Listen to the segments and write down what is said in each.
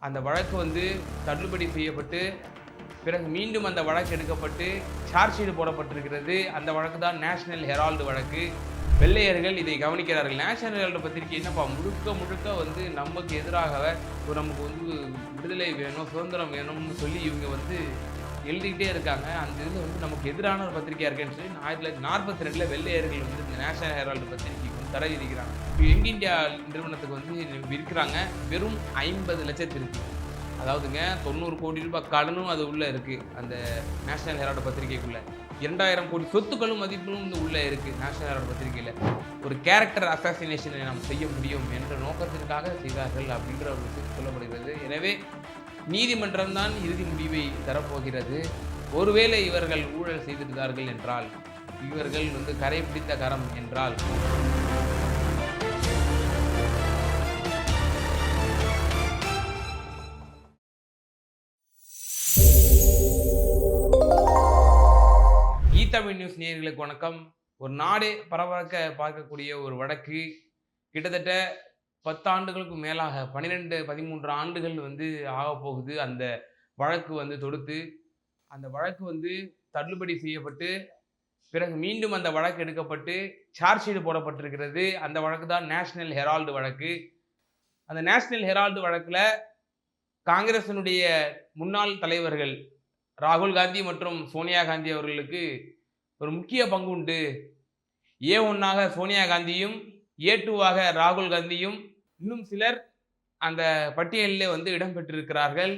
அந்த வழக்கு வந்து தள்ளுபடி செய்யப்பட்டு பிறகு மீண்டும் அந்த வழக்கு எடுக்கப்பட்டு சார்ஜ் ஷீட் போடப்பட்டிருக்கிறது. அந்த வழக்கு தான் நேஷனல் ஹெரால்டு வழக்கு. வெள்ளையர்கள் இதை கவனிக்கிறார்கள். நேஷனல் ஹெரால்டு பத்திரிகை என்னப்பா முழுக்க முழுக்க வந்து நமக்கு எதிராக நமக்கு வந்து விடுதலை வேணும், சுதந்திரம் வேணும்னு சொல்லி இவங்க வந்து எழுதிக்கிட்டே இருக்காங்க. அந்த இதில் வந்து நமக்கு எதிரான ஒரு பத்திரிகையாக இருக்கேன்னு சொல்லி 1942 வெள்ளையர்கள் வந்து இந்த நேஷனல் ஹெரால்டு பத்திரிகைக்கு வந்து தடை விதிக்கிறாங்க. யங் இந்தியா நிறுவனத்துக்கு வந்து விற்கிறாங்க வெறும் 50 லட்சத்திற்கு. அதாவதுங்க 90 கோடி ரூபாய் கடனும் அது உள்ளே இருக்குது. அந்த நேஷனல் ஹெரால்டு பத்திரிகைக்குள்ளே 2000 கோடி சொத்துக்களும் மதிப்புகளும் வந்து உள்ளே இருக்குது. நேஷனல் ஹெரால்டு பத்திரிகையில் ஒரு கேரக்டர் அசாசினேஷனை நாம் செய்ய முடியும் என்ற நோக்கத்திற்காக செய்தார்கள் அப்படின்ற ஒரு விஷயம் சொல்லப்படுகிறது. எனவே நீதிமன்றம் தான் இறுதி முடிவை தரப்போகிறது. ஒருவேளை இவர்கள் ஊழல் செய்திருந்தார்கள் என்றால், இவர்கள் வந்து கரை பிடித்த கரம் என்றால், தமிழ் நியூஸ் நேயர்களுக்கு வணக்கம். ஒரு நாடே பரபரக்க பார்க்கக்கூடிய ஒரு வழக்கு கிட்டத்தட்ட 10 ஆண்டுகளுக்கு மேலாக 12, 13 ஆண்டுகள் வந்து ஆகப்போகுது. அந்த வழக்கு வந்து தொடுத்து அந்த வழக்கு வந்து தள்ளுபடி செய்யப்பட்டு பிறகு மீண்டும் அந்த வழக்கு எடுக்கப்பட்டு சார்ஜ் ஷீட் போடப்பட்டிருக்கிறது. அந்த வழக்கு தான் நேஷனல் ஹெரால்டு வழக்கு. அந்த நேஷனல் ஹெரால்டு வழக்கில் காங்கிரசினுடைய முன்னாள் தலைவர்கள் ராகுல் காந்தி மற்றும் சோனியா காந்தி அவர்களுக்கு ஒரு முக்கிய பங்கு உண்டு. A1ஆக சோனியா காந்தியும், A2ஆக ராகுல் காந்தியும், இன்னும் சிலர் அந்த பட்டியலிலே வந்து இடம்பெற்றிருக்கிறார்கள்.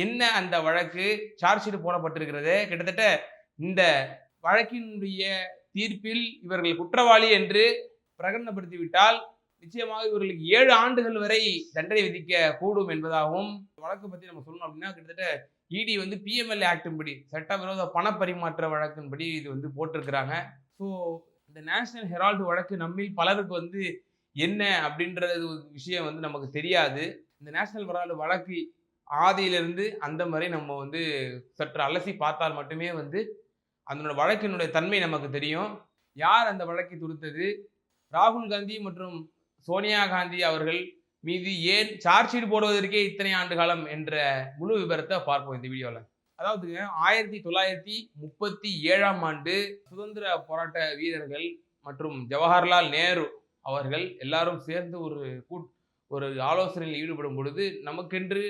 என்ன அந்த வழக்கு? சார்ஜ் ஷீட் போடப்பட்டிருக்கிறது. கிட்டத்தட்ட இந்த வழக்கினுடைய தீர்ப்பில் இவர்கள் குற்றவாளி என்று பிரகடனப்படுத்திவிட்டால் நிச்சயமாக இவர்களுக்கு 7 ஆண்டுகள் வரை தண்டனை விதிக்க கூடும் என்பதாகவும், வழக்கு பற்றி நம்ம சொல்லணும் அப்படின்னா கிட்டத்தட்ட இடி வந்து பிஎம்எல்ஏ ஆக்டின் படி சட்டவிரோத பணப்பரிமாற்ற வழக்கின்படி இது வந்து போட்டிருக்கிறாங்க. ஸோ இந்த நேஷனல் ஹெரால்டு வழக்கு நம்மில் பலருக்கு வந்து என்ன அப்படின்றது விஷயம் வந்து நமக்கு தெரியாது. இந்த நேஷனல் ஹெரால்டு வழக்கு ஆதியிலிருந்து அந்த மாதிரி நம்ம வந்து சற்று அலசி பார்த்தால் மட்டுமே வந்து அதனோட வழக்கினுடைய தன்மை நமக்கு தெரியும். யார் அந்த வழக்கை தொடுத்தது, ராகுல் காந்தி மற்றும் சோனியா காந்தி அவர்கள் மீது ஏன் சார்ஜ் ஷீட் போடுவதற்கே இத்தனை ஆண்டு காலம் என்ற முழு விவரத்தை பார்ப்போம் இந்த வீடியோவில். அதாவதுங்க 1937ஆம் ஆண்டு சுதந்திர போராட்ட வீரர்கள் மற்றும் ஜவஹர்லால் நேரு அவர்கள் எல்லாரும் சேர்ந்து ஒரு ஆலோசனையில் ஈடுபடும் பொழுது, நமக்கென்று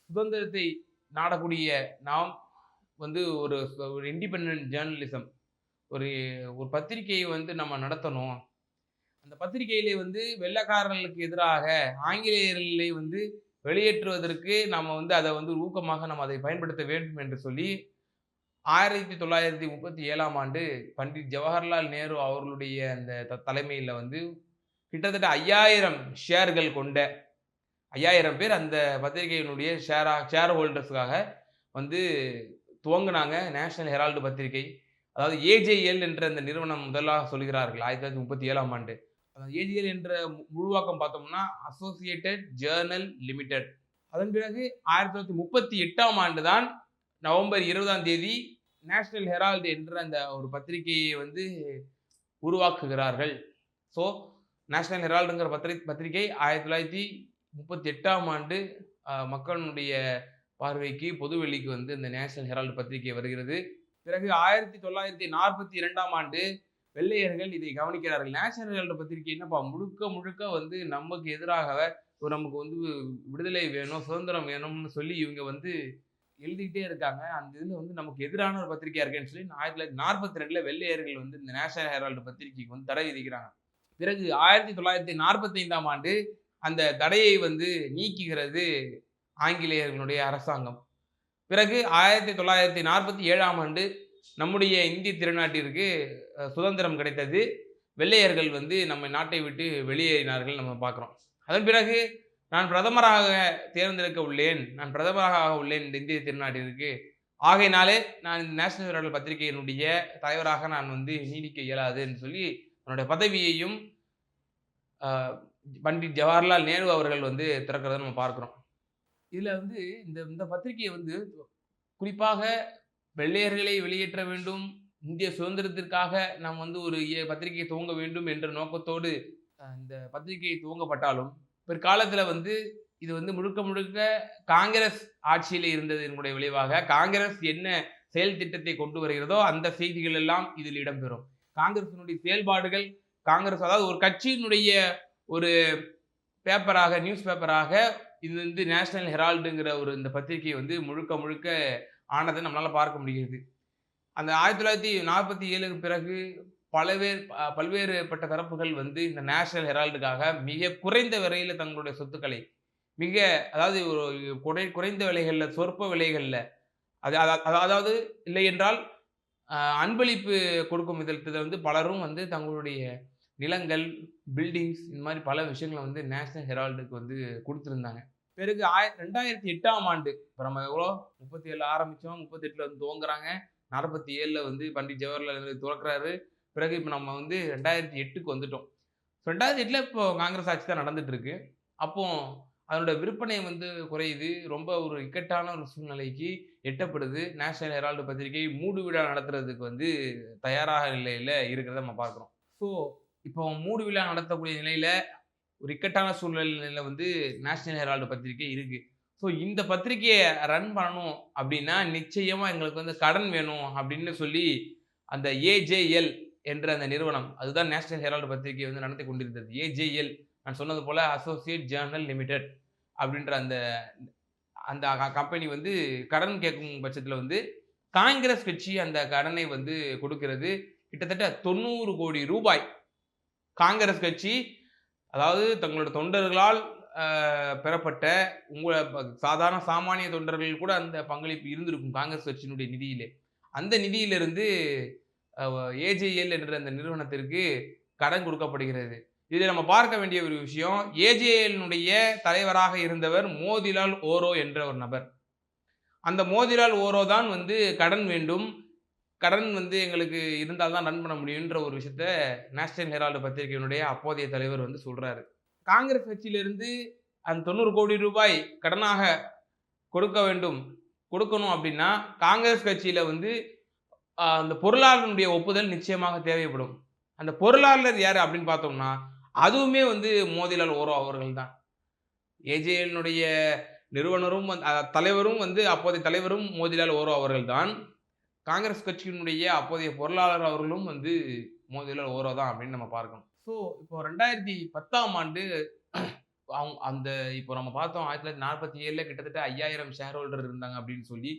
சுதந்திரத்தை நாடக்கூடிய நாம் வந்து ஒரு இண்டிபெண்டன்ட் ஜேர்னலிசம் ஒரு பத்திரிகையை வந்து நம்ம நடத்தணும். அந்த பத்திரிகையிலே வந்து வெள்ளைக்காரர்களுக்கு எதிராக ஆங்கிலேயர்களை வந்து வெளியேற்றுவதற்கு நம்ம வந்து அதை வந்து ஊக்கமாக நம்ம அதை பயன்படுத்த வேண்டும் என்று சொல்லி 1937ஆம் ஆண்டு பண்டிட் ஜவஹர்லால் நேரு அவர்களுடைய அந்த தலைமையில் வந்து கிட்டத்தட்ட 5000 ஷேர்கள் கொண்ட 5000 பேர் அந்த பத்திரிகையினுடைய ஷேர் ஹோல்டர்ஸுக்காக வந்து துவங்கினாங்க நேஷனல் ஹெரால்டு பத்திரிகை. அதாவது ஏஜேஎல் என்ற அந்த நிறுவனம் முதலாக சொல்கிறார்கள் 1937ஆம் ஆண்டு. ஏஜிஎல் என்ற முழுவாக்கம் பார்த்தோம்னா அசோசியேட்டட் ஜேர்னல் லிமிடெட். அதன் பிறகு 1938ஆம் ஆண்டு தான் நவம்பர் 20ஆம் தேதி நேஷனல் ஹெரால்டு என்ற அந்த ஒரு பத்திரிகையை வந்து உருவாக்குகிறார்கள். ஸோ நேஷனல் ஹெரால்டுங்கிற பத்திரிகை 1938ஆம் ஆண்டு மக்களுடைய பார்வைக்கு பொதுவெளிக்கு வந்து இந்த நேஷனல் ஹெரால்டு பத்திரிகை வருகிறது. பிறகு 1942ஆம் ஆண்டு வெள்ளையர்கள் இதை கவனிக்கிறார்கள். நேஷனல் ஹெரால்டு பத்திரிகை என்னப்பா முழுக்க முழுக்க வந்து நமக்கு எதிராக நமக்கு வந்து விடுதலை வேணும், சுதந்திரம் வேணும்னு சொல்லி இவங்க வந்து எழுதிக்கிட்டே இருக்காங்க. அந்த இதில் வந்து நமக்கு எதிரான ஒரு பத்திரிகையாக இருக்கேன்னு சொல்லி 1942 வெள்ளையர்கள் வந்து இந்த நேஷனல் ஹெரால்டு பத்திரிகைக்கு வந்து தடை விதிக்கிறாங்க. பிறகு 1945ஆம் ஆண்டு அந்த தடையை வந்து நீக்குகிறது ஆங்கிலேயர்களுடைய அரசாங்கம். பிறகு 1947ஆம் ஆண்டு நம்முடைய இந்திய திருநாட்டிற்கு சுதந்திரம் கிடைத்தது. வெள்ளையர்கள் வந்து நம்ம நாட்டை விட்டு வெளியேறினார்கள் நம்ம பார்க்குறோம். அதன் பிறகு நான் பிரதமராக தேர்ந்தெடுக்க உள்ளேன், நான் பிரதமராக உள்ளேன் இந்த இந்திய திருநாட்டிற்கு. ஆகையினாலே நான் இந்த நேஷனல் ஹெரால்டு பத்திரிகையினுடைய தலைவராக நான் வந்து நீடிக்க இயலாது என்று சொல்லி தன்னுடைய பதவியையும் பண்டிட் ஜவஹர்லால் நேரு அவர்கள் வந்து திறக்கிறத நம்ம பார்க்குறோம். இதில் வந்து இந்த பத்திரிகையை வந்து குறிப்பாக வெள்ளையர்களை வெளியேற்ற வேண்டும், இந்திய சுதந்திரத்திற்காக நாம் வந்து ஒரு பத்திரிகையை துவங்க வேண்டும் என்ற நோக்கத்தோடு இந்த பத்திரிகை துவங்கப்பட்டாலும் பிற்காலத்தில் வந்து இது வந்து முழுக்க முழுக்க காங்கிரஸ் ஆட்சியில இருந்ததனுடைய விளைவாக, காங்கிரஸ் என்ன செயல் திட்டத்தை கொண்டு வருகிறதோ, அந்த செய்திகள் எல்லாம் இதில் இடம்பெறும். காங்கிரசினுடைய செயல்பாடுகள், காங்கிரஸ் அதாவது ஒரு கட்சியினுடைய ஒரு பேப்பராக, நியூஸ் பேப்பராக இது வந்து நேஷனல் ஹெரால்டுங்கிற ஒரு இந்த பத்திரிகை வந்து முழுக்க முழுக்க ஆனதை நம்மளால பார்க்க முடிகிறது. அந்த 1947க்கு பிறகு பல்வேறுபட்ட தரப்புகள் வந்து இந்த நேஷனல் ஹெரால்டுக்காக மிக குறைந்த விலையில தங்களுடைய சொத்துக்களை மிக அதாவது ஒரு குறைந்த விலைகள்ல, சொற்ப விலைகள்ல அது அதாவது இல்லை என்றால் அன்பளிப்பு கொடுக்கும் விதத்துல வந்து பலரும் வந்து தங்களுடைய நிலங்கள், பில்டிங்ஸ் இந்த மாரி பல விஷயங்கள வந்து நேஷனல் ஹெரால்டுக்கு வந்து குடுத்திருந்தாங்க. பிறகு 2008ஆம் ஆண்டு இப்ப நம்ம எவ்வளோ 37ல ஆரம்பிச்சோம், 38ல வந்து துவங்குறாங்க. 47ல வந்து பண்டிட் ஜவஹர்லால் நேரு துறக்குறாரு. பிறகு இப்ப நம்ம வந்து 2008க்கு வந்துட்டோம். 2008ல இப்போ காங்கிரஸ் ஆட்சி தான் நடந்துட்டு இருக்கு. அப்போ அதனோட விற்பனை வந்து குறையுது. ரொம்ப ஒரு இக்கட்டான ஒரு சூழ்நிலைக்கு எட்டப்படுது. நேஷனல் ஹெரால்டு பத்திரிகை மூடு விழா நடத்துறதுக்கு வந்து தயாராக நிலையில இருக்கிறத நம்ம பார்க்கிறோம். ஸோ, இப்போ மூடு விழா நடத்தக்கூடிய நிலையில ஒரு இக்கட்டான சூழ்நிலையில வந்து நேஷனல் ஹெரால்டு பத்திரிகை இருக்கு. ஸோ, இந்த பத்திரிகைய ரன் பண்ணணும் அப்டின்னா, நிச்சயமா எங்களுக்கு வந்து கடன் வேணும் அப்டின்னு சொல்லி, அந்த ஏஜேஎல் என்ற அந்த நிறுவனம், அதுதான் நேஷனல் ஹெரால்டு பத்திரிகை வந்து நடத்திக் கொண்டிருந்தது. ஏஜேஎல் நான் சொன்னது போல அசோசியேட் ஜர்னல் லிமிடெட் அப்டின்ற அந்த அந்த கம்பெனி வந்து கடன் கேட்கும் பட்சத்தில வந்து, காங்கிரஸ் கட்சி அந்த கடனை வந்து கொடுக்கிறது. கிட்டத்தட்ட ரூ. 90 கோடி காங்கிரஸ் கட்சி அதாவது தங்களோட தொண்டர்களால் பெறப்பட்ட சாதாரண சாமானிய தொண்டர்கள் கூட அந்த பங்களிப்பு இருந்திருக்கும் காங்கிரஸ் கட்சியினுடைய நிதியிலே. அந்த நிதியிலிருந்து ஏஜேஎல் என்ற அந்த நிறுவனத்திற்கு கடன் கொடுக்கப்படுகிறது. இதில் நம்ம பார்க்க வேண்டிய ஒரு விஷயம், ஏஜேஎல்னுடைய தலைவராக இருந்தவர் மோதிலால் ஓரோ என்ற ஒரு நபர். அந்த மோதிலால் ஓரோ தான் வந்து கடன் வேண்டும், கடன் வந்து எங்களுக்கு இருந்தால் தான் ரன் பண்ண முடியுன்ற ஒரு விஷயத்த நேஷனல் ஹெரால்டு பத்திரிகையினுடைய அப்போதைய தலைவர் வந்து சொல்றாரு. காங்கிரஸ் கட்சியிலிருந்து அந்த 90 கோடி ரூபாய் கடனாக கொடுக்க வேண்டும், கொடுக்கணும் அப்படின்னா, காங்கிரஸ் கட்சியில வந்து அந்த பொருளாளருடைய ஒப்புதல் நிச்சயமாக தேவைப்படும். அந்த பொருளாளர் யாரு அப்படின்னு பார்த்தோம்னா, அதுவுமே வந்து மோதிலால் ஓரோ அவர்கள் தான். ஏஜேஎல்னுடைய நிறுவனரும் தலைவரும் வந்து அப்போதைய தலைவரும் மோதிலால் ஓரோ அவர்கள் தான். காங்கிரஸ் கட்சியினுடைய அப்போதைய பொருளாளர் அவர்களும் வந்து மோதிலால் ஓரோ தான் அப்படின்னு நம்ம பார்க்கணும். ஸோ, இப்போ 2010ஆம் ஆண்டு அந்த இப்போ நம்ம பார்த்தோம் 1947ல கிட்டத்தட்ட 5000 ஷேர் ஹோல்டர் இருந்தாங்க அப்படின்னு சொல்லி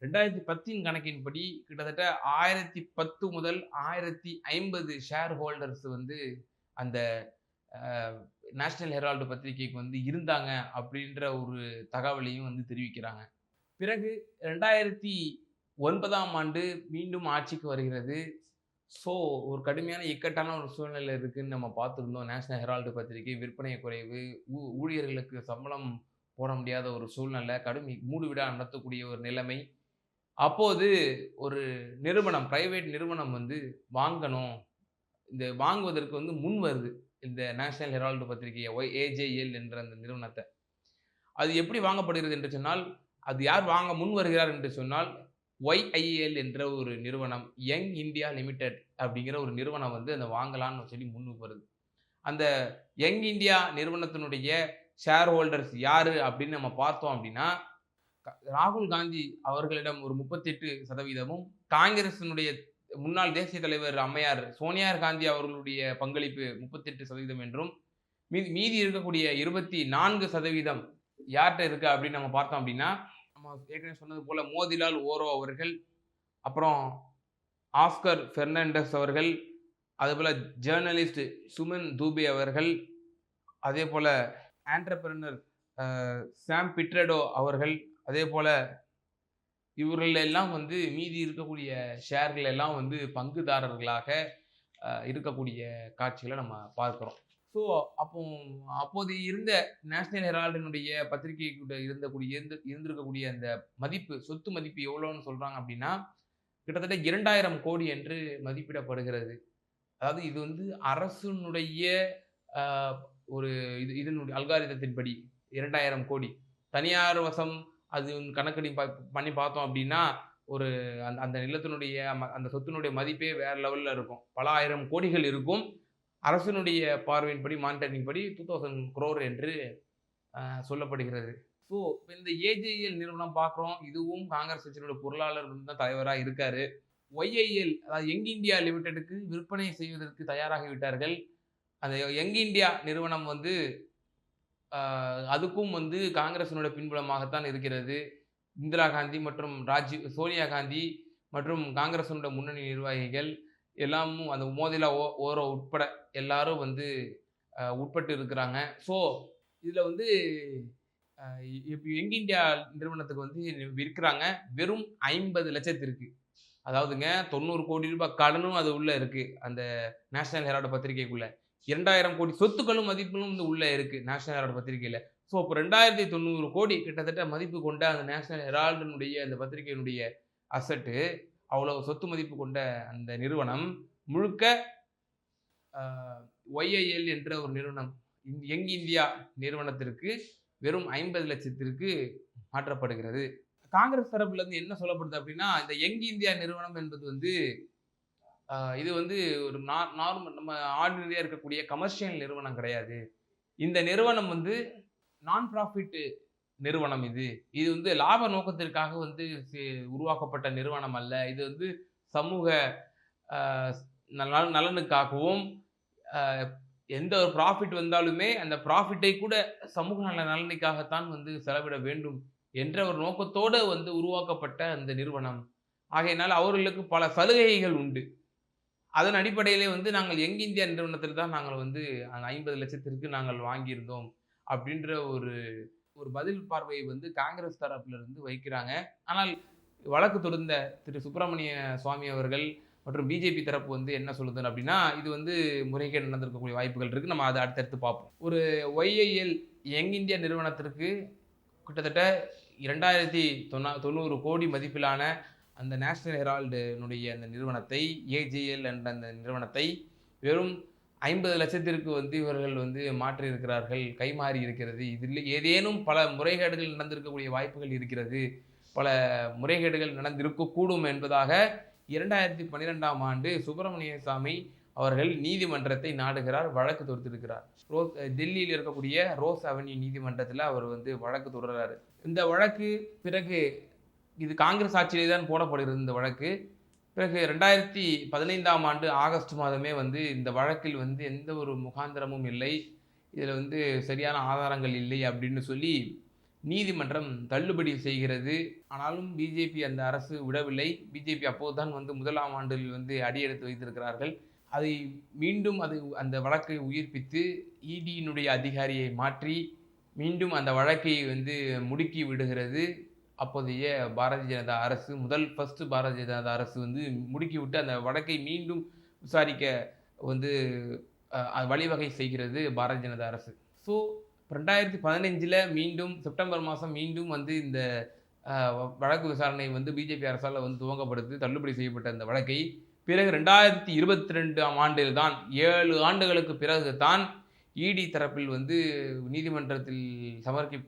2010 கணக்கின்படி கிட்டத்தட்ட 1010 முதல் 1050 ஷேர் ஹோல்டர்ஸ் வந்து அந்த நேஷனல் ஹெரால்டு பத்திரிகைக்கு வந்து இருந்தாங்க அப்படின்ற ஒரு தகவலையும் வந்து தெரிவிக்கிறாங்க. பிறகு 2009ஆம் ஆண்டு மீண்டும் ஆட்சிக்கு வருகிறது. ஸோ, ஒரு கடுமையான இக்கட்டான ஒரு சூழ்நிலை இருக்குன்னு நம்ம பார்த்துருந்தோம். நேஷனல் ஹெரால்டு பத்திரிகை விற்பனை குறைவு, ஊழியர்களுக்கு சம்பளம் போட முடியாத ஒரு சூழ்நிலை, கடும் மூடு விழா நடத்தக்கூடிய ஒரு நிலைமை. அப்போது ஒரு நிறுவனம், பிரைவேட் நிறுவனம் வந்து வாங்கணும். இந்த வாங்குவதற்கு வந்து முன் வருது. இந்த நேஷனல் ஹெரால்டு பத்திரிகைய ஏஜேஎல் என்ற அந்த நிறுவனத்த. அது எப்படி வாங்கப்படுகிறது என்று சொன்னால், அது யார் வாங்க முன் வருகிறார் என்று சொன்னால், ஒய்ஐஎல் என்ற ஒரு நிறுவனம், யங் இந்தியா லிமிடெட் அப்படிங்கிற ஒரு நிறுவனம் வந்து அத வாங்கலாம்னு சொல்லி முன்னுக்கு வருது. அந்த யங் இந்தியா நிறுவனத்தினுடைய ஷேர் ஹோல்டர்ஸ் யாரு அப்படின்னு நம்ம பார்த்தோம் அப்படின்னா, ராகுல் காந்தி அவர்களிடம் ஒரு 38%, காங்கிரசினுடைய முன்னாள் தேசிய தலைவர் அம்மையார் சோனியா காந்தி அவர்களுடைய பங்களிப்பு 38% என்றும், மீதி இருக்கக்கூடிய 24% யார்ட்ட இருக்கு அப்படின்னு நம்ம பார்த்தோம் அப்படின்னா, நம்ம ஏற்கனவே சொன்னது போல மோதிலால் ஓரோ அவர்கள், அப்புறம் ஆஸ்கர் பெர்னாண்டஸ் அவர்கள், அதேபோல ஜர்னலிஸ்ட் சுமன் தூபே அவர்கள், அதேபோல ஆன்டர்பிரனர் சாம் பிட்ரடோ அவர்கள், அதேபோல இவர்கள் எல்லாம் வந்து மீதி இருக்கக்கூடிய ஷேர்கள் எல்லாம் வந்து பங்குதாரர்களாக இருக்கக்கூடிய காட்சிகளை நம்ம பார்க்கிறோம். ஸோ, அப்போது இருந்த நேஷனல் ஹெரால்டினுடைய பத்திரிகை இருந்திருக்கக்கூடிய அந்த மதிப்பு, சொத்து மதிப்பு எவ்வளோன்னு சொல்றாங்க அப்படின்னா, கிட்டத்தட்ட 2000 கோடி என்று மதிப்பிடப்படுகிறது. அதாவது இது வந்து அரசுனுடைய ஒரு இதனுடைய அல்காரிதத்தின்படி 2000 கோடி. தனியார் வசம் அது கணக்கெடு பண்ணி பார்த்தோம் அப்படின்னா, ஒரு அந்த நிலத்தினுடைய அந்த சொத்தினுடைய மதிப்பே வேற லெவல்ல இருக்கும். பல 1000 கோடிகள் இருக்கும். அரசினுடைய பார்வையின்படி, மானிட்டரிங் படி 2000 crore என்று சொல்லப்படுகிறது. ஸோ இந்த ஏஜேஎல் நிறுவனம் பார்க்குறோம். இதுவும் காங்கிரஸ் கட்சியினுடைய பொருளாளர் தான் தலைவரா இருக்காரு. ஒய்ஐஎல் அதாவது யங் இந்தியா லிமிடெடுக்கு விற்பனை செய்வதற்கு தயாராகி விட்டார்கள். அந்த யங் இந்தியா நிறுவனம் வந்து அதுக்கும் வந்து காங்கிரசினுடைய பின்புலமாகத்தான் இருக்கிறது. இந்திரா காந்தி மற்றும் சோனியா காந்தி மற்றும் காங்கிரசினுடைய முன்னணி நிர்வாகிகள் எல்லாமும் அந்த மோதிலா ஓரோ உட்பட எல்லாரும் வந்து உட்பட்டு இருக்கிறாங்க. ஸோ இதுல வந்து யங் இந்தியா நிறுவனத்துக்கு வந்து விற்கிறாங்க. வெறும் 50,00,000க்கு. அதாவதுங்க 90 கோடி ரூபாய் கடனும் அது உள்ள இருக்கு. அந்த நேஷனல் ஹெரால்டு பத்திரிகைக்குள்ள. 2,000 கோடி சொத்துக்களும் மதிப்புகளும் வந்து உள்ள இருக்கு. நேஷனல் ஹெரால்டு பத்திரிகையில. ஸோ அப்ப 2,090 கோடி கிட்டத்தட்ட மதிப்பு கொண்ட அந்த நேஷனல் ஹெரால்டினுடைய அந்த பத்திரிகையினுடைய அசெட்டு அவ்வளவு சொத்து மதிப்பு கொண்ட அந்த நிறுவனம் முழுக்க ஒய்ஐஎல் என்ற ஒரு நிறுவனம் யங் இந்தியா நிறுவனத்திற்கு வெறும் 50,00,000க்கு மாற்றப்படுகிறது. காங்கிரஸ் தரப்புல இருந்து என்ன சொல்லப்படுது அப்படின்னா, இந்த யங் இந்தியா நிறுவனம் என்பது வந்து இது வந்து ஒரு நார்மல் நம்ம ஆர்டினரியா இருக்கக்கூடிய கமர்ஷியல் நிறுவனம் கிடையாது. இந்த நிறுவனம் வந்து நான் ப்ராஃபிட் நிறுவனம் இது. இது வந்து லாப நோக்கத்திற்காக வந்து உருவாக்கப்பட்ட நிறுவனம் அல்ல. இது வந்து சமூக அ நலனுக்காகவும் எந்த ஒரு ப்ராஃபிட் வந்தாலுமே அந்த ப்ராஃபிட்டை கூட சமூக நலனுக்காகத்தான் வந்து செலவிட வேண்டும் என்ற ஒரு நோக்கத்தோடு வந்து உருவாக்கப்பட்ட அந்த நிறுவனம். ஆகையினால் அவர்களுக்கு பல சலுகைகள் உண்டு. அதன் அடிப்படையிலே வந்து நாங்கள் யங் இந்தியா நிறுவனத்தில் தான் நாங்கள் வந்து அந்த 50,00,000க்கு நாங்கள் வாங்கியிருந்தோம் அப்படின்ற ஒரு பதில் பார்வையை வந்து காங்கிரஸ் தரப்புல இருந்து வைக்கிறாங்க. ஆனால் வழக்கு தொடர்ந்த திரு சுப்பிரமணிய சுவாமி அவர்கள் மற்றும் பிஜேபி தரப்பு வந்து என்ன சொல்லுது அப்படின்னா, இது வந்து முறைகேடு நடந்திருக்கக்கூடிய வாய்ப்புகள் இருக்கு. நம்ம அதை அடுத்தடுத்து பார்ப்போம். ஒரு ஒய்ஐஎல் யங் இந்தியா நிறுவனத்திற்கு கிட்டத்தட்ட 2,090 கோடி மதிப்பிலான அந்த நேஷனல் ஹெரால்டுனுடைய அந்த நிறுவனத்தை ஏஜேஎல் என்ற அந்த நிறுவனத்தை வெறும் 50,00,000க்கு வந்து இவர்கள் வந்து மாற்றியிருக்கிறார்கள். கைமாறி இருக்கிறது. இதில் ஏதேனும் பல முறைகேடுகள் நடந்திருக்கக்கூடிய வாய்ப்புகள் இருக்கிறது. பல முறைகேடுகள் நடந்திருக்கக்கூடும் என்பதாக 2012ஆம் ஆண்டு சுப்பிரமணிய சாமி அவர்கள் நீதிமன்றத்தை நாடுகிறார். வழக்கு தொடுத்திருக்கிறார். டெல்லியில் இருக்கக்கூடிய ரோஸ் அவென்யூ நீதிமன்றத்தில் அவர் வந்து வழக்கு தொடர்றாரு. இந்த வழக்கு பிறகு இது காங்கிரஸ் ஆட்சியிலே தான் போடப்படுகிறது இந்த வழக்கு. பிறகு 2015ஆம் ஆண்டு ஆகஸ்ட் மாதமே வந்து இந்த வழக்கில் வந்து எந்த ஒரு முகாந்திரமும் இல்லை. இதில் வந்து சரியான ஆதாரங்கள் இல்லை அப்படின்னு சொல்லி நீதிமன்றம் தள்ளுபடி செய்கிறது. ஆனாலும் பிஜேபி அந்த அரசு விடவில்லை. பிஜேபி அப்போதுதான் வந்து முதலாம் ஆண்டில் வந்து அடியெடுத்து வைத்திருக்கிறார்கள். அதை மீண்டும் அந்த வழக்கை உயிர்ப்பித்து இடியினுடைய அதிகாரியை மாற்றி மீண்டும் அந்த வழக்கை வந்து முடுக்கி விடுகிறது. அப்போதைய பாரதிய ஜனதா அரசு ஃபர்ஸ்ட் பாரதிய ஜனதா அரசு வந்து முடுக்கிவிட்டு அந்த வழக்கை மீண்டும் விசாரிக்க வந்து வழிவகை செய்கிறது பாரதிய ஜனதா அரசு. ஸோ 2015 மீண்டும் செப்டம்பர் மாதம் மீண்டும் வந்து இந்த வழக்கு விசாரணை வந்து பிஜேபி அரசால் வந்து துவங்கப்படுத்தி தள்ளுபடி செய்யப்பட்ட அந்த வழக்கை பிறகு 2022ஆம் ஆண்டில் தான் 7 ஆண்டுகளுக்கு பிறகு தான் இடி தரப்பில் வந்து நீதிமன்றத்தில்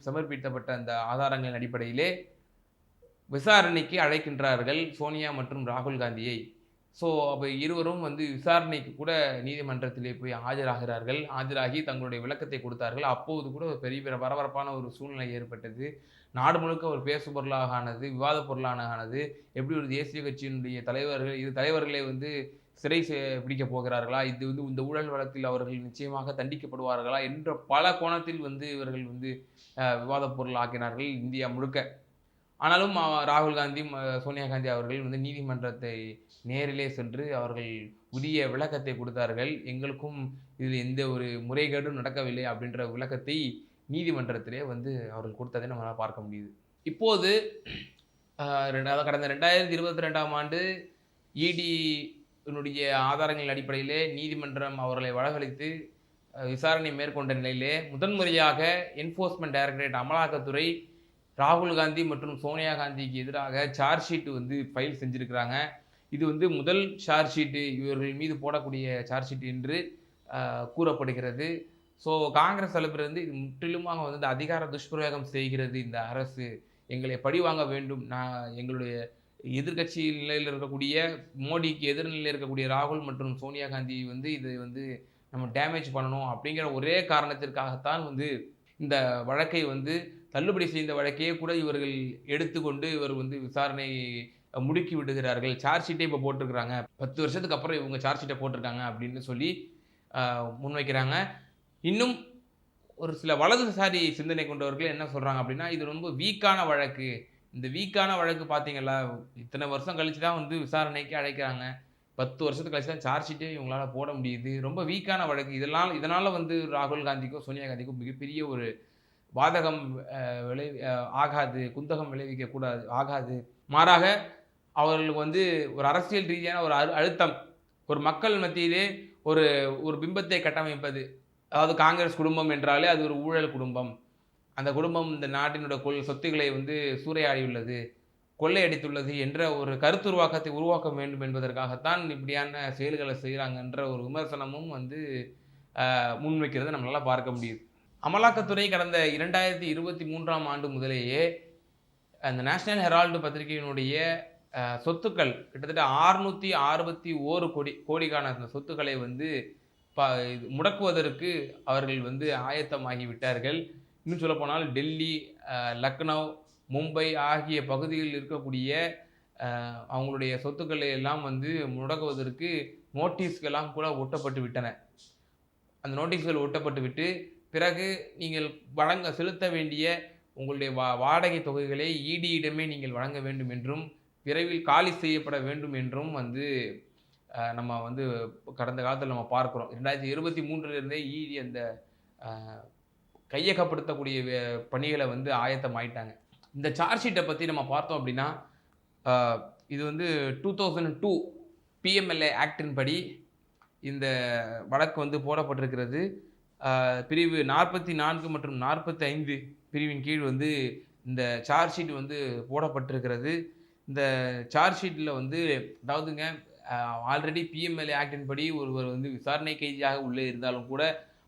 சமர்ப்பிக்கப்பட்ட அந்த ஆதாரங்களின் அடிப்படையிலே விசாரணைக்கு அழைக்கின்றார்கள் சோனியா மற்றும் ராகுல் காந்தியை. ஸோ அப்போ இருவரும் வந்து விசாரணைக்கு கூட நீதிமன்றத்திலே போய் ஆஜராகிறார்கள். ஆஜராகி தங்களுடைய விளக்கத்தை கொடுத்தார்கள். அப்போது கூட ஒரு பெரிய பரபரப்பான ஒரு சூழ்நிலை ஏற்பட்டது. நாடு முழுக்க ஒரு பேசு பொருளாக ஆனது, விவாத பொருளான ஆனது. எப்படி ஒரு தேசிய கட்சியினுடைய தலைவர்களை வந்து சிறை பிடிக்கப் போகிறார்களா? இது வந்து இந்த ஊழல் வழக்கில் அவர்கள் நிச்சயமாக தண்டிக்கப்படுவார்களா? என்ற பல கோணத்தில் வந்து இவர்கள் வந்து விவாத பொருள் ஆக்கினார்கள் இந்தியா முழுக்க. ஆனாலும் ராகுல் காந்தி, சோனியா காந்தி அவர்கள் வந்து நீதிமன்றத்தை நேரிலே சென்று அவர்கள் உரிய விளக்கத்தை கொடுத்தார்கள். எங்களுக்கும் இதில் எந்த ஒரு முறைகேடும் நடக்கவில்லை அப்படின்ற விளக்கத்தை நீதிமன்றத்திலே வந்து அவர்கள் கொடுத்ததை நம்மளால் பார்க்க முடியுது. இப்போது கடந்த 2022ஆம் ஆண்டு இடியினுடைய ஆதாரங்களின் அடிப்படையிலே நீதிமன்றம் அவர்களை வழக்கழித்து விசாரணை மேற்கொண்ட நிலையிலே முதன்முறையாக என்ஃபோர்ஸ்மெண்ட் டைரக்டரேட் அமலாக்கத்துறை ராகுல் காந்தி மற்றும் சோனியா காந்திக்கு எதிராக சார்ஜ் ஷீட் வந்து ஃபைல் செஞ்சுருக்கிறாங்க. இது வந்து முதல் சார்ஜ் ஷீட்டு இவர்கள் மீது போடக்கூடிய சார்ஜ் ஷீட் என்று கூறப்படுகிறது. ஸோ காங்கிரஸ் தரப்பிலிருந்து இது முற்றிலுமாக வந்து அதிகார துஷ்பிரயோகம் செய்கிறது இந்த அரசு. எங்களை பழிவாங்க வேண்டும். எங்களுடைய எதிர்கட்சி நிலையில் இருக்கக்கூடிய மோடிக்கு எதிர்நிலையில் இருக்கக்கூடிய ராகுல் மற்றும் சோனியா காந்தி வந்து இதை வந்து நம்ம டேமேஜ் பண்ணணும் அப்படிங்கிற ஒரே காரணத்திற்காகத்தான் வந்து இந்த வழக்கை வந்து தள்ளுபடி செய்த வழக்கையே கூட இவர்கள் எடுத்துக்கொண்டு இவர் வந்து விசாரணை முடுக்கி விடுகிறார்கள். சார்ஜ் ஷீட்டே இப்போ போட்டிருக்கிறாங்க. 10 வருஷத்துக்கு அப்புறம் இவங்க சார்ஜ் ஷீட்ட போட்டிருக்காங்க அப்படின்னு சொல்லி முன்வைக்கிறாங்க. இன்னும் ஒரு சில வலதுசாரி சிந்தனை கொண்டவர்கள் என்ன சொல்றாங்க அப்படின்னா, இது ரொம்ப வீக்கான வழக்கு. இந்த வீக்கான வழக்கு பார்த்தீங்களா, இத்தனை வருஷம் கழிச்சு தான் வந்து விசாரணைக்கு அழைக்கிறாங்க. 10 வருஷத்துக்கு கழிச்சு தான் சார்ஜ் ஷீட்டே இவங்களால போட முடியுது. ரொம்ப வீக்கான வழக்கு. இதனால வந்து ராகுல் காந்திக்கோ, சோனியா காந்திக்கோ மிகப்பெரிய ஒரு பாதகம் விளை ஆகாது. குந்தகம் விளைவிக்க கூடாது ஆகாது. மாறாக அவர்களுக்கு வந்து ஒரு அரசியல் ரீதியான ஒரு அழுத்தம், ஒரு மக்கள் மத்தியிலே ஒரு ஒரு பிம்பத்தை கட்டமைப்பது. அதாவது காங்கிரஸ் குடும்பம் என்றாலே அது ஒரு ஊழல் குடும்பம். அந்த குடும்பம் இந்த நாட்டினுடைய சொத்துக்களை வந்து சூறையாடியுள்ளது, கொள்ளையடித்துள்ளது என்ற ஒரு கருத்துருவாக்கத்தை உருவாக்க வேண்டும் என்பதற்காகத்தான் இப்படியான செயல்களை செய்கிறாங்கன்ற ஒரு விமர்சனமும் வந்து முன்வைக்கிறத நம்மளால பார்க்க முடியுது. அமலாக்கத்துறை கடந்த 2023ஆம் ஆண்டு முதலேயே அந்த நேஷனல் ஹெரால்டு பத்திரிகையினுடைய சொத்துக்கள் கிட்டத்தட்ட 661 கோடிக்கான அந்த சொத்துக்களை வந்து முடக்குவதற்கு அவர்கள் வந்து ஆயத்தமாகி விட்டார்கள். இன்னும் சொல்லப்போனால் டெல்லி, லக்னோ, மும்பை ஆகிய பகுதிகளில் இருக்கக்கூடிய அவங்களுடைய சொத்துக்களை எல்லாம் வந்து முடக்குவதற்கு நோட்டீஸ்கள்லாம் கூட ஒட்டப்பட்டு விட்டன. அந்த நோட்டீஸ்கள் ஒட்டப்பட்டு விட்டு, பிறகு நீங்கள் செலுத்த வேண்டிய உங்களுடைய வாடகை தொகைகளை ஈடியிடமே நீங்கள் வழங்க வேண்டும் என்றும், விரைவில் காலி செய்யப்பட வேண்டும் என்றும் வந்து நம்ம வந்து கடந்த காலத்தில் நம்ம பார்க்கிறோம். 2023 ஈடி அந்த கையகப்படுத்தக்கூடிய பணிகளை வந்து ஆயத்தமாயிட்டாங்க. இந்த சார்ஜ் ஷீட்டை பற்றி நம்ம பார்த்தோம் அப்படின்னா, இது வந்து 2002 பிஎம்எல்ஏ ஆக்டின் படி இந்த வழக்கு வந்து போடப்பட்டிருக்கிறது. பிரிவு 44 மற்றும் 45 பிரிவின் கீழ் வந்து இந்த சார்ஜ் ஷீட் வந்து போடப்பட்டிருக்கிறது. இந்த சார்ஜ் ஷீட்டில் வந்து அதாவதுங்க ஆல்ரெடி பிஎம்எல்ஏ ஆக்டின் படி ஒருவர் வந்து விசாரணை கைதியாக உள்ளே இருந்தாலும் கூட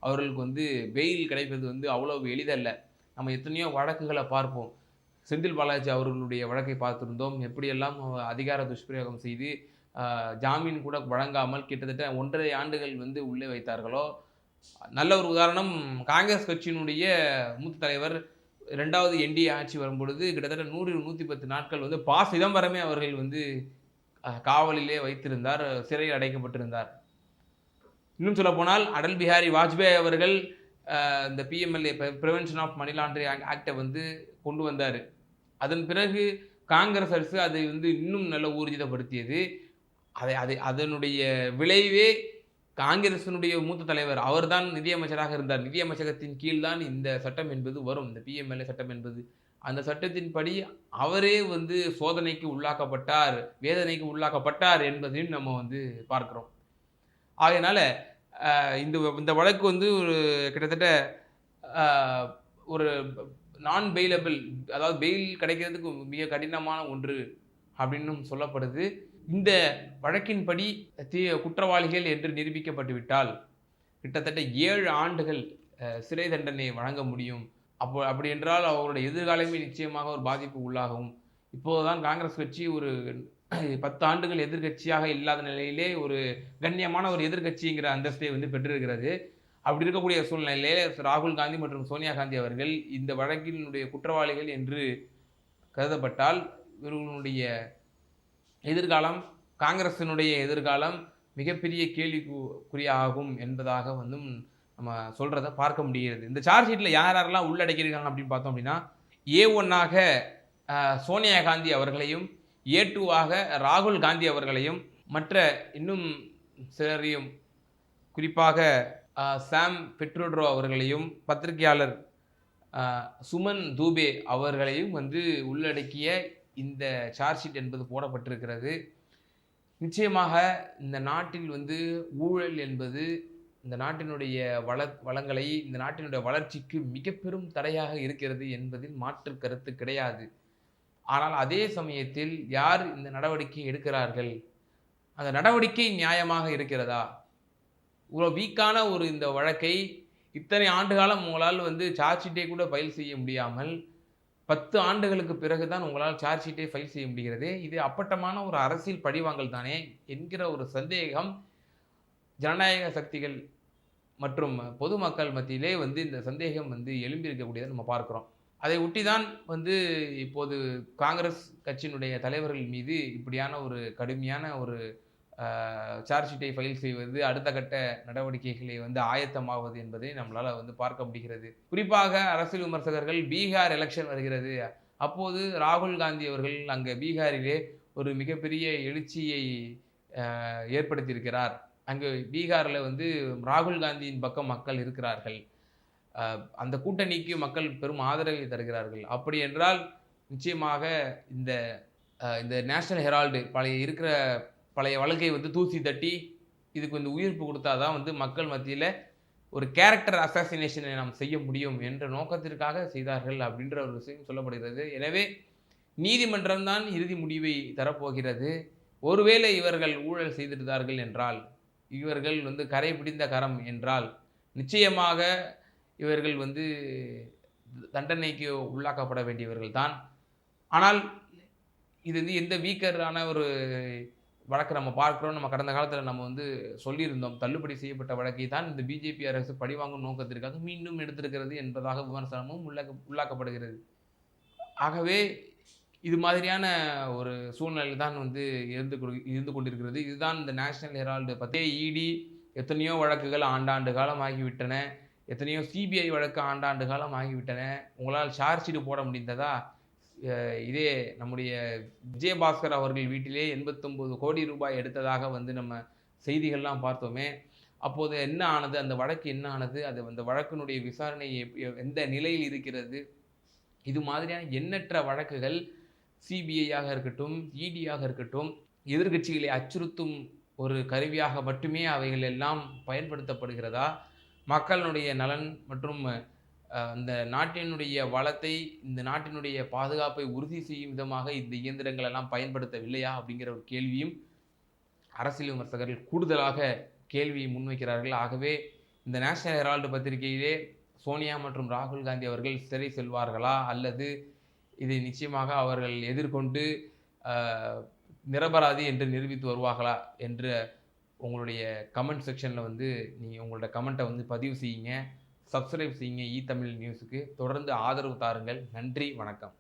அவர்களுக்கு வந்து பெயில் கிடைப்பது வந்து அவ்வளவு எளிதல்ல. நம்ம எத்தனையோ வழக்குகளை பார்ப்போம். செந்தில் பாலாஜி அவர்களுடைய வழக்கை பார்த்திருந்தோம். எப்படியெல்லாம் அதிகார துஷ்பிரயோகம் செய்து ஜாமீன் கூட வழங்காமல் கிட்டத்தட்ட 1.5 ஆண்டுகள் வந்து உள்ளே வைத்தார்களோ. நல்ல ஒரு உதாரணம், காங்கிரஸ் கட்சியினுடைய மூத்த தலைவர் 2வது என்டிஏ ஆட்சி வரும்பொழுது கிட்டத்தட்ட 100-110 நாட்கள் வந்து சிதம்பரமே அவர்கள் வந்து காவலிலே வைத்திருந்தார், சிறையில் அடைக்கப்பட்டிருந்தார். இன்னும் சொல்லப்போனால் அடல் பிஹாரி வாஜ்பேயி அவர்கள் இந்த PMLA prevention of money laundering ஆக்டை வந்து கொண்டு வந்தார். அதன் பிறகு காங்கிரஸ் அரசு அதை வந்து இன்னும் நல்ல ஊர்ஜிதப்படுத்தியது. அதனுடைய விளைவே காங்கிரசினுடைய மூத்த தலைவர் அவர்தான் நிதியமைச்சராக இருந்தார். நிதியமைச்சகத்தின் கீழ் தான் இந்த சட்டம் என்பது வரும், இந்த பிஎம்எல்ஏ சட்டம் என்பது. அந்த சட்டத்தின்படி அவரே வந்து சோதனைக்கு உள்ளாக்கப்பட்டார், வேதனைக்கு உள்ளாக்கப்பட்டார் என்பதையும் நம்ம வந்து பார்க்கிறோம். ஆகையினால இந்த வழக்கு வந்து ஒரு கிட்டத்தட்ட ஒரு நான் பெயிலபிள், அதாவது பெயில் கிடைக்கிறதுக்கு மிக கடினமான ஒன்று அப்படின்னும் சொல்லப்படுது. இந்த வழக்கின்படி குற்றவாளிகள் என்று நிரூபிக்கப்பட்டு கிட்டத்தட்ட 7 ஆண்டுகள் சிறை தண்டனை வழங்க முடியும். அப்படி என்றால் அவருடைய எதிர்காலமே நிச்சயமாக ஒரு பாதிப்பு உள்ளாகும். இப்போதுதான் காங்கிரஸ் கட்சி ஒரு 10 ஆண்டுகள் எதிர்கட்சியாக இல்லாத நிலையிலே ஒரு கண்ணியமான ஒரு எதிர்கட்சிங்கிற அந்தஸ்தை வந்து பெற்றிருக்கிறது. அப்படி இருக்கக்கூடிய சூழ்நிலையிலே ராகுல் காந்தி மற்றும் சோனியா காந்தி அவர்கள் இந்த வழக்கினுடைய குற்றவாளிகள் என்று கருதப்பட்டால் இவர்களுடைய எதிர்காலம், காங்கிரசினுடைய எதிர்காலம் மிகப்பெரிய கேள்விக்குறியாகும் என்பதாக வந்து நம்ம சொல்கிறத பார்க்க முடிகிறது. இந்த சார்ஜ் ஷீட்டில் யாரெல்லாம் உள்ளடக்கியிருக்காங்க அப்படின்னு பார்த்தோம் அப்படின்னா, A1ஆக சோனியா காந்தி அவர்களையும், A2ஆக ராகுல் காந்தி அவர்களையும், மற்ற இன்னும் சிலரையும், குறிப்பாக சாம் பெட்ரோட்ரோ அவர்களையும், பத்திரிகையாளர் சுமன் தூபே அவர்களையும் வந்து உள்ளடக்கிய இந்த சார்ஜ் ஷீட் என்பது போடப்பட்டிருக்கிறது. நிச்சயமாக இந்த நாட்டில் வந்து ஊழல் என்பது இந்த நாட்டினுடைய வளங்களை, இந்த நாட்டினுடைய வளர்ச்சிக்கு மிக பெரும் தடையாக இருக்கிறது என்பதில் மாற்று கருத்து கிடையாது. ஆனால் அதே சமயத்தில் யார் இந்த நடவடிக்கை எடுக்கிறார்கள், அந்த நடவடிக்கை நியாயமாக இருக்கிறதா? இவ்வளோ வீக்கான ஒரு இந்த வழக்கை இத்தனை ஆண்டு காலம் உங்களால் வந்து சார்ஜ் ஷீட்டை கூட ஃபைல் செய்ய முடியாமல் 10 ஆண்டுகளுக்கு பிறகுதான் உங்களால் சார்ஜ் ஷீட்டை ஃபைல் செய்ய முடிகிறது. இது அப்பட்டமான ஒரு அரசியல் பழிவாங்கல் தானே என்கிற ஒரு சந்தேகம் ஜனநாயக சக்திகள் மற்றும் பொதுமக்கள் மத்தியிலே வந்து இந்த சந்தேகம் வந்து எழும்பியிருக்கக்கூடியதை நம்ம பார்க்கிறோம். அதை ஒட்டிதான் வந்து இப்போது காங்கிரஸ் கட்சியினுடைய தலைவர்கள் மீது இப்படியான ஒரு கடுமையான ஒரு சார்ஜ் ஷீட்டை ஃபைல் செய்வது, அடுத்த கட்ட நடவடிக்கைகளை வந்து ஆயத்தமாவது என்பதை நம்மளால வந்து பார்க்க முடிகிறது. குறிப்பாக அரசியல் விமர்சகர்கள் பீகார் எலக்ஷன் வருகிறது. அப்போது ராகுல் காந்தி அவர்கள் அங்க பீகாரிலே ஒரு மிகப்பெரிய எழுச்சியை ஏற்படுத்தியிருக்கிறார். அங்கு பீகார்ல வந்து ராகுல் காந்தியின் பக்கம் மக்கள் இருக்கிறார்கள். அந்த கூட்டணிக்கு மக்கள் பெரும் ஆதரவை தருகிறார்கள். அப்படி என்றால் நிச்சயமாக இந்த இந்த நேஷனல் ஹெரால்டு பழைய வழக்கை வந்து தூசி தட்டி இதுக்கு வந்து உயிர்ப்பு கொடுத்தா தான் வந்து மக்கள் மத்தியில ஒரு கேரக்டர் அசாசினேஷனை நாம் செய்ய முடியும் என்ற நோக்கத்திற்காக செய்தார்கள் அப்படின்ற ஒரு விஷயம் சொல்லப்படுகிறது. எனவே நீதிமன்றம் தான் இறுதி முடிவை தரப்போகிறது. ஒருவேளை இவர்கள் ஊழல் செய்திருந்தார்கள் என்றால், இவர்கள் வந்து கரை பிடிந்த கரம் என்றால், நிச்சயமாக இவர்கள் வந்து தண்டனைக்கு உள்ளாக்கப்பட வேண்டியவர்கள் தான். ஆனால் இது வந்து எந்த வீக்கரான ஒரு வழக்கு நம்ம பார்க்கிறோம். நம்ம கடந்த காலத்தில் நம்ம வந்து சொல்லியிருந்தோம். தள்ளுபடி செய்யப்பட்ட வழக்கை தான் இந்த பிஜேபி அரசு பழிவாங்கும் நோக்கத்திற்காக மீண்டும் எடுத்திருக்கிறது என்பதாக விமர்சனமும் உள்ளாக்கப்படுகிறது. ஆகவே இது மாதிரியான ஒரு சூழ்நிலை தான் வந்து இருந்து கொண்டிருக்கிறது. இதுதான் இந்த நேஷனல் ஹெரால்டு பற்றி இடி எத்தனையோ வழக்குகள் ஆண்டாண்டு காலம் ஆகிவிட்டன. எத்தனையோ சிபிஐ வழக்கு ஆண்டாண்டு காலம் ஆகிவிட்டன. உங்களால் சார்ஜ் ஷீட் போட முடிந்ததா? இதே நம்முடைய விஜயபாஸ்கர் அவர்கள் வீட்டிலே 89 கோடி ரூபாய் எடுத்ததாக வந்து நம்ம செய்திகள்லாம் பார்த்தோமே. அப்போது என்ன ஆனது? அந்த வழக்கு என்ன ஆனது? அந்த வழக்கினுடைய விசாரணை எந்த நிலையில் இருக்கிறது? இது மாதிரியான எண்ணற்ற வழக்குகள் சிபிஐயாக இருக்கட்டும், இடியாக இருக்கட்டும், எதிர்க்கட்சிகளை அச்சுறுத்தும் ஒரு கருவியாக மட்டுமே அவைகள் எல்லாம் பயன்படுத்தப்படுகிறதா? மக்களுடைய நலன் மற்றும் இந்த நாட்டினுடைய வளத்தை, இந்த நாட்டினுடைய பாதுகாப்பை உறுதி செய்யும் விதமாக இந்த இயந்திரங்கள் எல்லாம் பயன்படுத்தவில்லையா? அப்படிங்கிற ஒரு கேள்வியும் அரசியல் விமர்சகர்கள் கூடுதலாக கேள்வியை முன்வைக்கிறார்கள். ஆகவே இந்த நேஷனல் ஹெரால்டு பத்திரிகையிலே சோனியா மற்றும் ராகுல் காந்தி அவர்கள் சிறை செல்வார்களா? அல்லது இதை நிச்சயமாக அவர்கள் எதிர்கொண்டு நிரபராதி என்று நிரூபித்து வருவார்களா? என்று உங்களுடைய கமெண்ட் செக்ஷனில் வந்து நீங்கள் உங்களோட கமெண்ட்டை வந்து பதிவு செய்யுங்க. சப்ஸ்கிரைப் செய்யுங்க தமிழ் நியூஸுக்கு. தொடர்ந்து ஆதரவு தாருங்கள். நன்றி, வணக்கம்.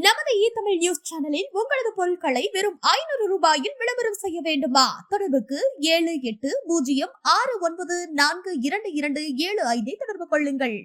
நமது தமிழ் நியூஸ் சேனலில் உங்களது பொருட்களை வெறும் 500 ரூபாயில் விளம்பரம் செய்ய வேண்டுமா? தொடர்புக்கு 7806942275 தொடர்பு கொள்ளுங்கள்.